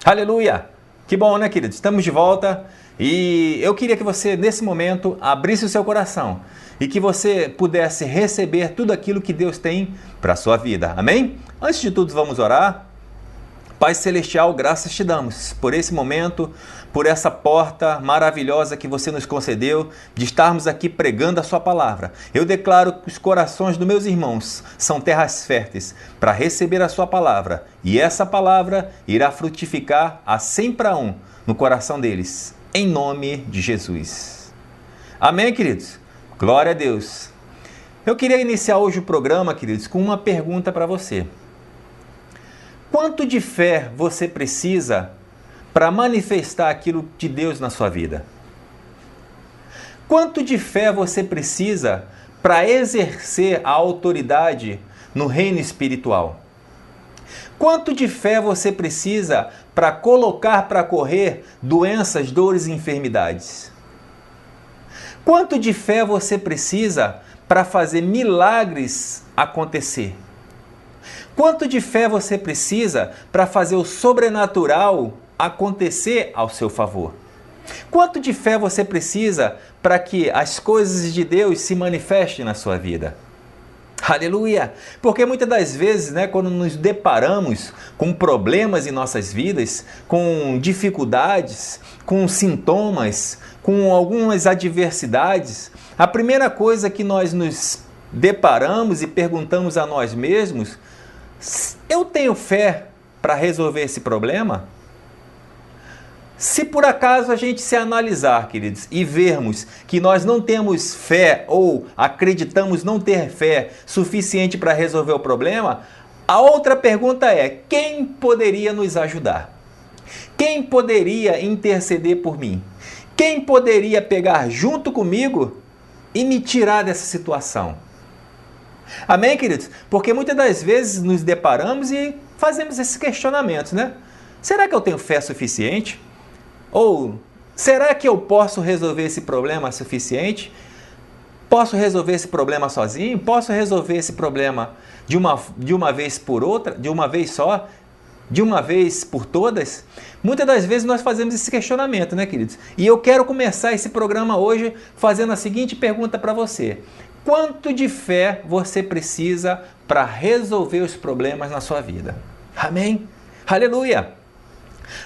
Aleluia! Que bom, né, queridos? Estamos de volta e eu queria que você, nesse momento, abrisse o seu coração e que você pudesse receber tudo aquilo que Deus tem para a sua vida. Amém? Antes de tudo, vamos orar. Pai Celestial, graças te damos por esse momento, por essa porta maravilhosa que você nos concedeu de estarmos aqui pregando a sua palavra. Eu declaro que os corações dos meus irmãos são terras férteis para receber a sua palavra e essa palavra irá frutificar a 100 no coração deles, em nome de Jesus. Amém, queridos? Glória a Deus. Eu queria iniciar hoje o programa, queridos, com uma pergunta para você. Quanto de fé você precisa para manifestar aquilo de Deus na sua vida? Quanto de fé você precisa para exercer a autoridade no reino espiritual? Quanto de fé você precisa para colocar para correr doenças, dores e enfermidades? Quanto de fé você precisa para fazer milagres acontecer? Quanto de fé você precisa para fazer o sobrenatural acontecer ao seu favor? Quanto de fé você precisa para que as coisas de Deus se manifestem na sua vida? Aleluia! Porque muitas das vezes, quando nos deparamos com problemas em nossas vidas, com dificuldades, com sintomas, com algumas adversidades, a primeira coisa que nós nos deparamos e perguntamos a nós mesmos: eu tenho fé para resolver esse problema? Se por acaso a gente se analisar, queridos, e vermos que nós não temos fé ou acreditamos não ter fé suficiente para resolver o problema, a outra pergunta é: quem poderia nos ajudar? Quem poderia interceder por mim? Quem poderia pegar junto comigo e me tirar dessa situação? Amém, queridos? Porque muitas das vezes nos deparamos e fazemos esses questionamentos, Será que eu tenho fé suficiente? Ou será que eu posso resolver esse problema suficiente? Posso resolver esse problema sozinho? Posso resolver esse problema de uma vez por outra? De uma vez só? De uma vez por todas? Muitas das vezes nós fazemos esse questionamento, queridos? E eu quero começar esse programa hoje fazendo a seguinte pergunta para você: quanto de fé você precisa para resolver os problemas na sua vida? Amém? Aleluia!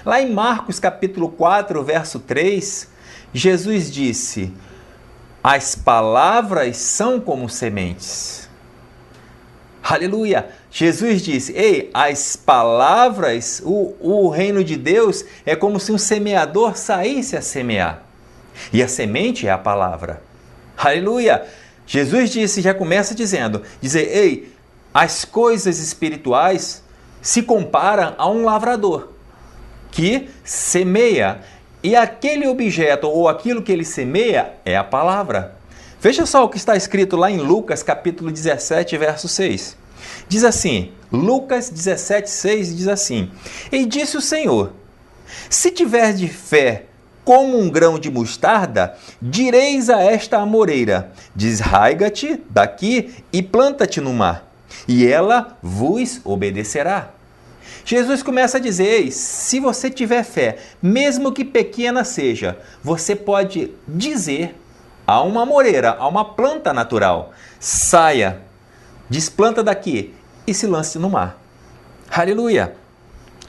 Lá em Marcos capítulo 4, verso 3, Jesus disse: as palavras são como sementes. Aleluia! Jesus disse: ei, as palavras, o reino de Deus é como se um semeador saísse a semear. E a semente é a palavra. Aleluia! Jesus disse, já começa dizendo, ei, as coisas espirituais se comparam a um lavrador que semeia, e aquele objeto ou aquilo que ele semeia é a palavra. Veja só o que está escrito lá em Lucas capítulo 17, verso 6. Diz assim, Lucas 17, 6 diz assim: e disse o Senhor, se tiver de fé como um grão de mostarda, direis a esta amoreira: desraiga-te daqui e planta-te no mar, e ela vos obedecerá. Jesus começa a dizer: ei, se você tiver fé, mesmo que pequena seja, você pode dizer a uma amoreira, a uma planta natural: saia, desplanta daqui e se lance no mar. Aleluia!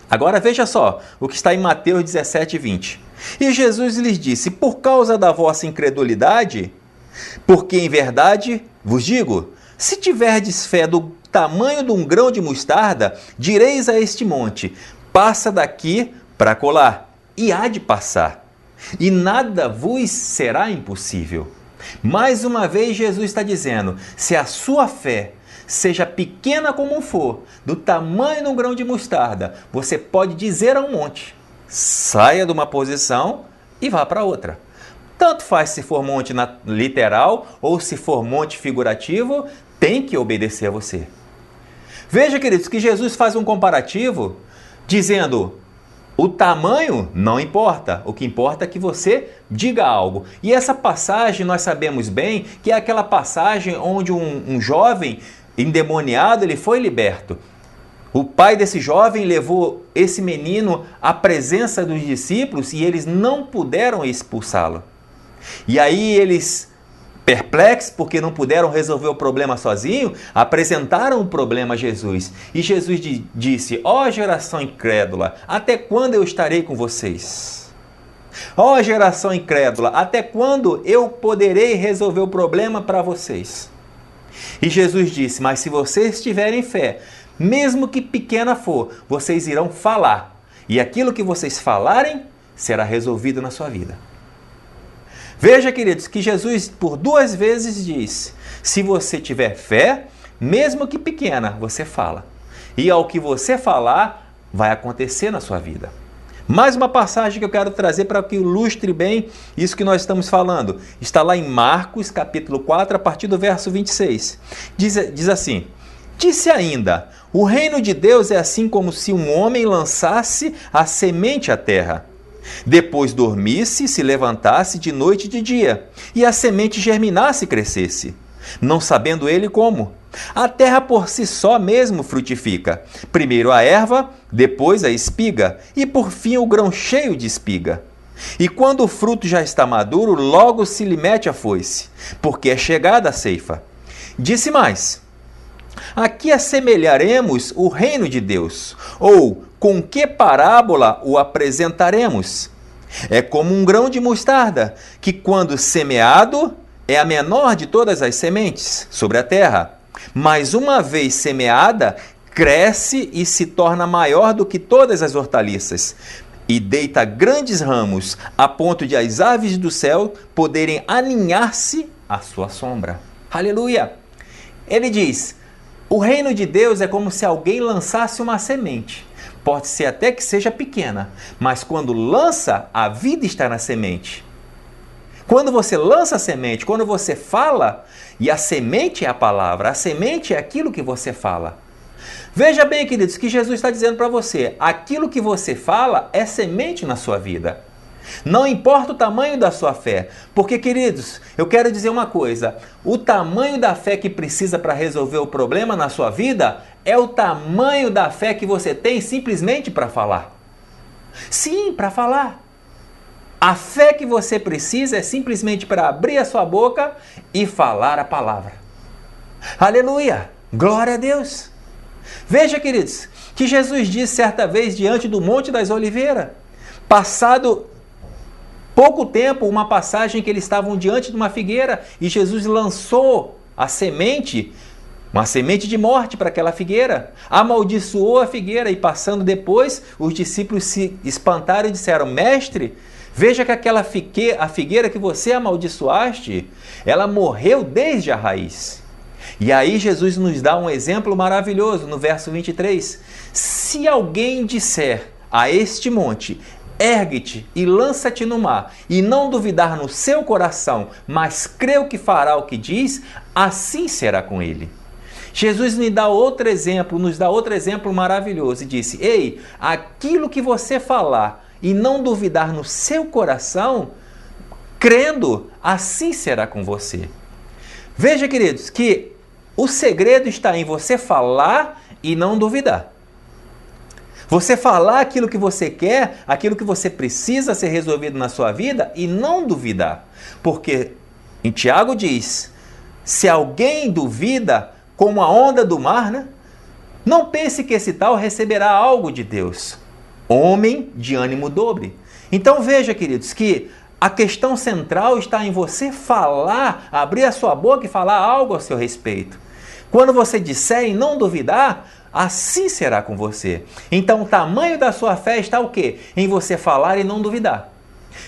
Agora veja só o que está em Mateus 17, 20. E Jesus lhes disse: por causa da vossa incredulidade, porque em verdade vos digo, se tiverdes fé do tamanho de um grão de mostarda, direis a este monte: passa daqui para colar, e há de passar, e nada vos será impossível. Mais uma vez Jesus está dizendo: se a sua fé, seja pequena como for, do tamanho de um grão de mostarda, você pode dizer a um monte: saia de uma posição e vá para outra. Tanto faz se for monte literal ou se for monte figurativo, tem que obedecer a você. Veja, queridos, que Jesus faz um comparativo dizendo: o tamanho não importa, o que importa é que você diga algo. E essa passagem nós sabemos bem que é aquela passagem onde um jovem endemoniado ele foi liberto. O pai desse jovem levou esse menino à presença dos discípulos e eles não puderam expulsá-lo. E aí eles, perplexos porque não puderam resolver o problema sozinho, apresentaram o problema a Jesus. E Jesus disse: ó geração incrédula, até quando eu estarei com vocês? Ó geração incrédula, até quando eu poderei resolver o problema para vocês? E Jesus disse: mas se vocês tiverem fé, mesmo que pequena for, vocês irão falar. E aquilo que vocês falarem será resolvido na sua vida. Veja, queridos, que Jesus por 2 vezes diz: se você tiver fé, mesmo que pequena, você fala. E ao que você falar, vai acontecer na sua vida. Mais uma passagem que eu quero trazer para que ilustre bem isso que nós estamos falando. Está lá em Marcos, capítulo 4, a partir do verso 26. Diz assim: disse ainda: o reino de Deus é assim como se um homem lançasse a semente à terra. Depois dormisse, se levantasse de noite e de dia, e a semente germinasse e crescesse, não sabendo ele como. A terra por si só mesmo frutifica, primeiro a erva, depois a espiga, e por fim o grão cheio de espiga. E quando o fruto já está maduro, logo se lhe mete a foice, porque é chegada a ceifa. Disse mais: aqui assemelharemos o reino de Deus, ou com que parábola o apresentaremos? É como um grão de mostarda, que quando semeado é a menor de todas as sementes sobre a terra, mas uma vez semeada, cresce e se torna maior do que todas as hortaliças, e deita grandes ramos, a ponto de as aves do céu poderem aninhar-se à sua sombra. Aleluia! Ele diz: o reino de Deus é como se alguém lançasse uma semente. Pode ser até que seja pequena, mas quando lança, a vida está na semente. Quando você lança a semente, quando você fala, e a semente é a palavra, a semente é aquilo que você fala. Veja bem, queridos, que Jesus está dizendo para você: aquilo que você fala é semente na sua vida. Não importa o tamanho da sua fé, porque, queridos, eu quero dizer uma coisa: o tamanho da fé que precisa para resolver o problema na sua vida é o tamanho da fé que você tem simplesmente para falar. Sim, para falar. A fé que você precisa é simplesmente para abrir a sua boca e falar a palavra. Aleluia! Glória a Deus! Veja, queridos, que Jesus disse certa vez diante do Monte das Oliveiras, passado pouco tempo, uma passagem que eles estavam diante de uma figueira e Jesus lançou a semente, uma semente de morte para aquela figueira, amaldiçoou a figueira e passando depois, os discípulos se espantaram e disseram: mestre, veja que a figueira que você amaldiçoaste, ela morreu desde a raiz. E aí Jesus nos dá um exemplo maravilhoso no verso 23. Se alguém disser a este monte: ergue-te e lança-te no mar, e não duvidar no seu coração, mas creu que fará o que diz, assim será com ele. Jesus nos dá outro exemplo maravilhoso e disse: ei, aquilo que você falar e não duvidar no seu coração, crendo, assim será com você. Veja, queridos, que o segredo está em você falar e não duvidar. Você falar aquilo que você quer, aquilo que você precisa ser resolvido na sua vida e não duvidar. Porque em Tiago diz: se alguém duvida, como a onda do mar, né? Não pense que esse tal receberá algo de Deus. Homem de ânimo dobre. Então veja, queridos, que a questão central está em você falar, abrir a sua boca e falar algo a seu respeito. Quando você disser e não duvidar, assim será com você. Então o tamanho da sua fé está o quê? Em você falar e não duvidar.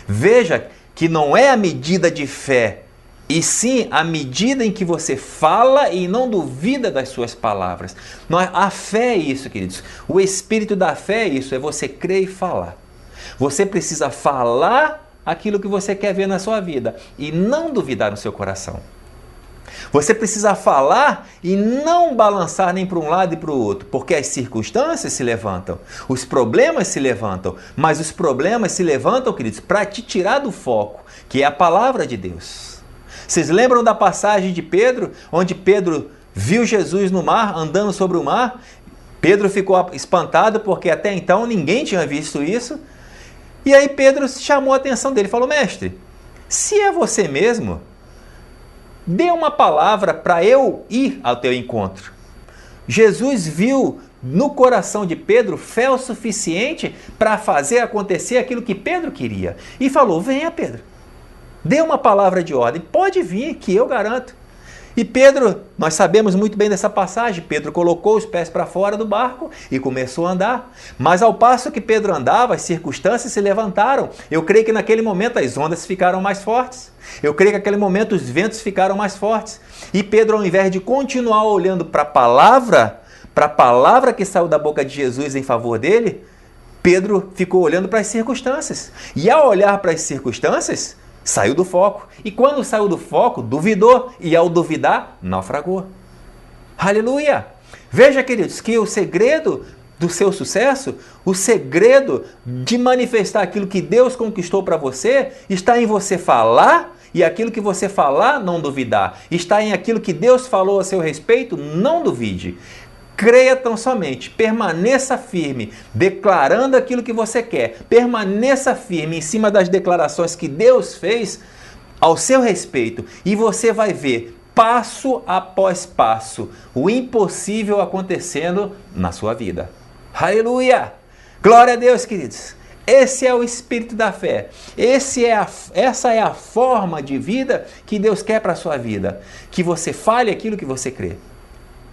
Veja que não é a medida de fé, e sim a medida em que você fala e não duvida das suas palavras. A fé é isso, queridos. O espírito da fé é isso, é você crer e falar. Você precisa falar aquilo que você quer ver na sua vida e não duvidar no seu coração. Você precisa falar e não balançar nem para um lado e para o outro, porque as circunstâncias se levantam, os problemas se levantam, mas os problemas se levantam, queridos, para te tirar do foco, que é a palavra de Deus. Vocês lembram da passagem de Pedro, onde Pedro viu Jesus no mar, andando sobre o mar? Pedro ficou espantado porque até então ninguém tinha visto isso. E aí Pedro chamou a atenção dele e falou: mestre, se é você mesmo, dê uma palavra para eu ir ao teu encontro. Jesus viu no coração de Pedro fé o suficiente para fazer acontecer aquilo que Pedro queria. E falou: venha, Pedro, dê uma palavra de ordem, pode vir que eu garanto. E Pedro, nós sabemos muito bem dessa passagem, Pedro colocou os pés para fora do barco e começou a andar. Mas ao passo que Pedro andava, as circunstâncias se levantaram. Eu creio que naquele momento as ondas ficaram mais fortes. Eu creio que naquele momento os ventos ficaram mais fortes. E Pedro, ao invés de continuar olhando para a palavra que saiu da boca de Jesus em favor dele, Pedro ficou olhando para as circunstâncias. E ao olhar para as circunstâncias, saiu do foco. E quando saiu do foco, duvidou. E ao duvidar, naufragou. Aleluia! Veja, queridos, que o segredo do seu sucesso, o segredo de manifestar aquilo que Deus conquistou para você, está em você falar e aquilo que você falar, não duvidar. Está em aquilo que Deus falou a seu respeito, não duvide. Creia tão somente, permaneça firme, declarando aquilo que você quer. Permaneça firme em cima das declarações que Deus fez ao seu respeito. E você vai ver, passo após passo, o impossível acontecendo na sua vida. Aleluia! Glória a Deus, queridos! Esse é o espírito da fé. Essa é a forma de vida que Deus quer para a sua vida. Que você fale aquilo que você crê.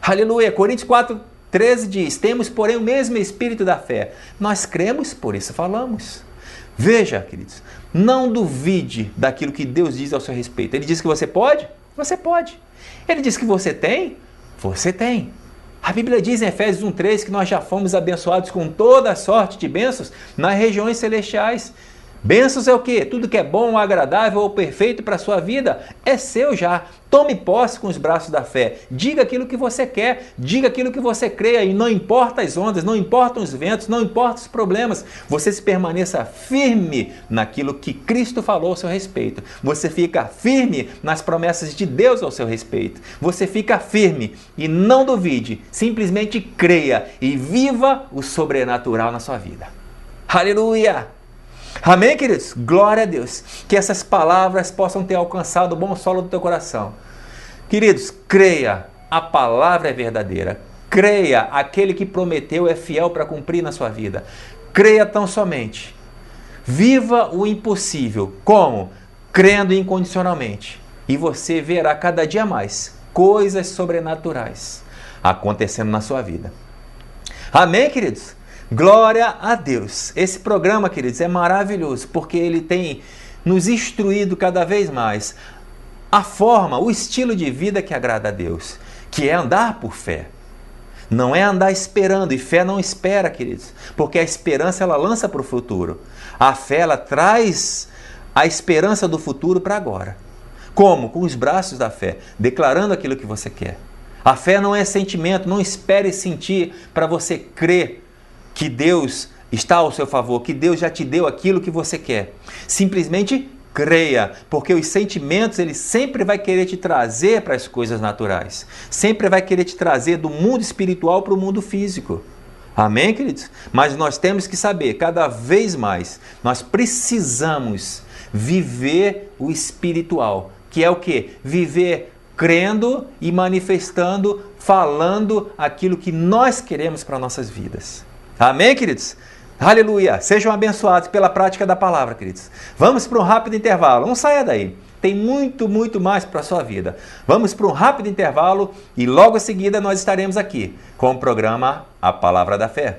Aleluia! Coríntios 4:13 diz: temos, porém, o mesmo espírito da fé. Nós cremos, por isso falamos. Veja, queridos, não duvide daquilo que Deus diz ao seu respeito. Ele diz que você pode? Você pode. Ele diz que você tem? Você tem. A Bíblia diz em Efésios 1:3 que nós já fomos abençoados com toda a sorte de bênçãos nas regiões celestiais. Bênçãos é o quê? Tudo que é bom, agradável ou perfeito para a sua vida é seu já. Tome posse com os braços da fé. Diga aquilo que você quer, diga aquilo que você crê, e não importa as ondas, não importam os ventos, não importam os problemas. Você se permaneça firme naquilo que Cristo falou ao seu respeito. Você fica firme nas promessas de Deus ao seu respeito. Você fica firme e não duvide, simplesmente creia e viva o sobrenatural na sua vida. Aleluia! Amém, queridos? Glória a Deus. Que essas palavras possam ter alcançado o bom solo do teu coração. Queridos, creia, a palavra é verdadeira. Creia, aquele que prometeu é fiel para cumprir na sua vida. Creia tão somente. Viva o impossível. Como? Crendo incondicionalmente. E você verá cada dia mais coisas sobrenaturais acontecendo na sua vida. Amém, queridos? Glória a Deus! Esse programa, queridos, é maravilhoso porque ele tem nos instruído cada vez mais a forma, o estilo de vida que agrada a Deus, que é andar por fé. Não é andar esperando, e fé não espera, queridos, porque a esperança ela lança para o futuro. A fé ela traz a esperança do futuro para agora. Como? Com os braços da fé, declarando aquilo que você quer. A fé não é sentimento, não espere sentir para você crer que Deus está ao seu favor, que Deus já te deu aquilo que você quer. Simplesmente creia, porque os sentimentos, ele sempre vai querer te trazer para as coisas naturais. Sempre vai querer te trazer do mundo espiritual para o mundo físico. Amém, queridos? Mas nós temos que saber, cada vez mais, nós precisamos viver o espiritual, que é o quê? Viver crendo e manifestando, falando aquilo que nós queremos para nossas vidas. Amém, queridos? Aleluia! Sejam abençoados pela prática da palavra, queridos. Vamos para um rápido intervalo. Não saia daí. Tem muito, muito mais para a sua vida. Vamos para um rápido intervalo e logo em seguida nós estaremos aqui com o programa A Palavra da Fé.